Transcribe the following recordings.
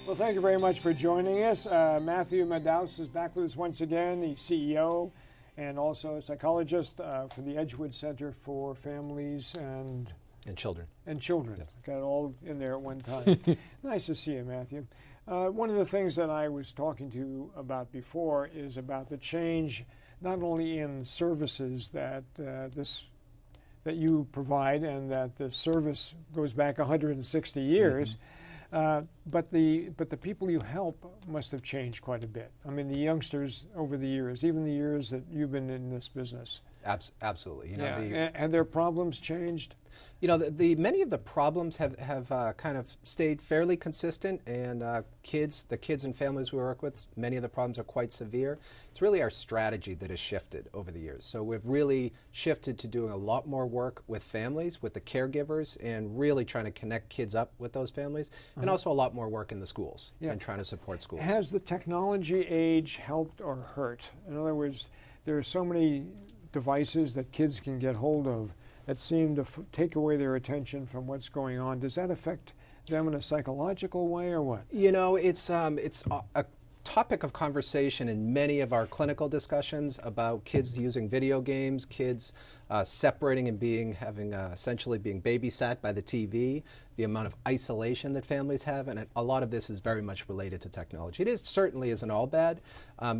Well, thank you very much for joining us. Matthew Madaus is back with us once again, the CEO and also a psychologist for the Edgewood Center for Families and Children. Yes. Got it all in there at one time. Nice to see you, Matthew. One of the things that I was talking to you about before is about the change, not only in services that that you provide, and that the service goes back 160 years. But the people you help must have changed quite a bit. I mean, the youngsters over the years, even the years that you've been in this business. Absolutely. And their problems changed? You know, many of the problems have kind of stayed fairly consistent, and the kids and families we work with, many of the problems are quite severe. It's really our strategy that has shifted over the years. So we've really shifted to doing a lot more work with families, with the caregivers, and really trying to connect kids up with those families, and also a lot more work in the schools and trying to support schools. Has the technology age helped or hurt? In other words, there are so many devices that kids can get hold of that seem to take away their attention from what's going on. Does that affect them in a psychological way, or what? You know, it's a topic of conversation in many of our clinical discussions about kids using video games, kids separating and essentially being babysat by the TV, the amount of isolation that families have, and a lot of this is very much related to technology. It certainly isn't all bad.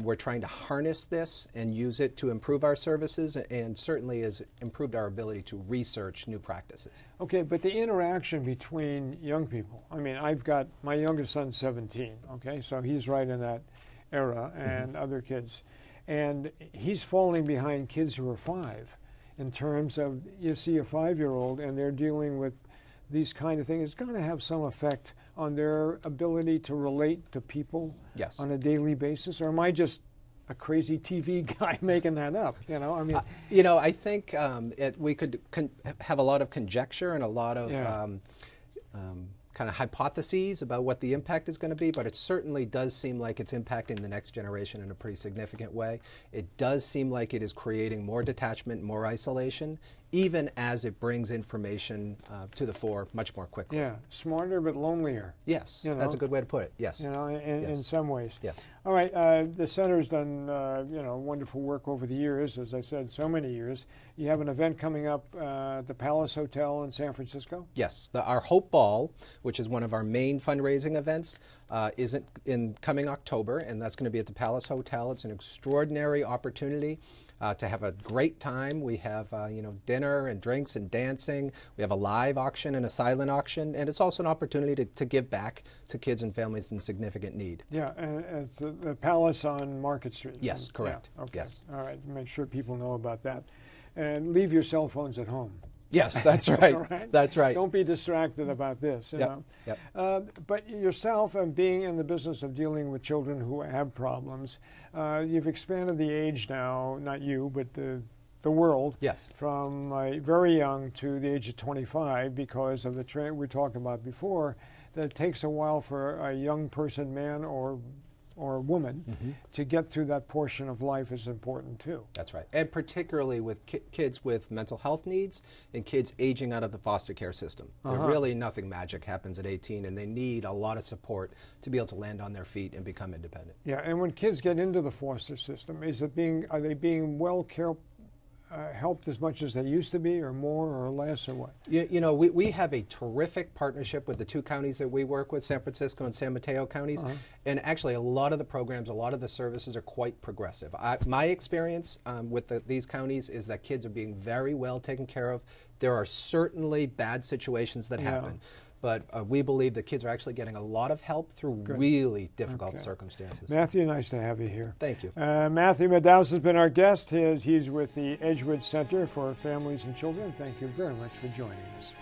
We're trying to harness this and use it to improve our services, and certainly has improved our ability to research new practices. Okay, but the interaction between young people, I mean, I've got, my youngest son's 17, okay, so he's right in that era, and other kids, and he's falling behind kids who are 5 in terms of, you see a 5-year-old and they're dealing with these kind of things. It's going to have some effect on their ability to relate to people on a daily basis, or am I just a crazy TV guy making that up? You know, I mean, I think we could have a lot of conjecture and a lot of kind of hypotheses about what the impact is going to be, but it certainly does seem like it's impacting the next generation in a pretty significant way. It does seem like it is creating more detachment, more isolation, even as it brings information to the fore much more quickly. Yeah, smarter but lonelier. Yes, that's a good way to put it. Yes. You know, in some ways. Yes. All right, the center's done wonderful work over the years, as I said, so many years. You have an event coming up at the Palace Hotel in San Francisco? Yes, our Hope Ball, which is one of our main fundraising events, is in coming October, and that's going to be at the Palace Hotel. It's an extraordinary opportunity to have a great time. We have dinner and drinks and dancing. We have a live auction and a silent auction, and it's also an opportunity to give back to kids and families in significant need. Yeah, and it's the Palace on Market Street. Yes, correct. Yeah, okay. Yes. All right, make sure people know about that. And leave your cell phones at home. Yes, that's right. Right. That's right. Don't be distracted about this. You know? Yep. But yourself, and being in the business of dealing with children who have problems, you've expanded the age now, not you, but the world, from very young to the age of 25, because of the trend we talked about before, that it takes a while for a young person, man or woman, to get through that portion of life is important too. That's right. And particularly with kids with mental health needs and kids aging out of the foster care system. Really nothing magic happens at 18, and they need a lot of support to be able to land on their feet and become independent. Yeah, and when kids get into the foster system, are they being helped as much as they used to be, or more or less, or what? We have a terrific partnership with the 2 counties that we work with, San Francisco and San Mateo counties, and actually a lot of the programs, a lot of the services are quite progressive. My experience with these counties is that kids are being very well taken care of. There are certainly bad situations that happen, but we believe that kids are actually getting a lot of help through really difficult circumstances. Matthew, nice to have you here. Thank you. Matthew Madaus has been our guest. He's with the Edgewood Center for Families and Children. Thank you very much for joining us.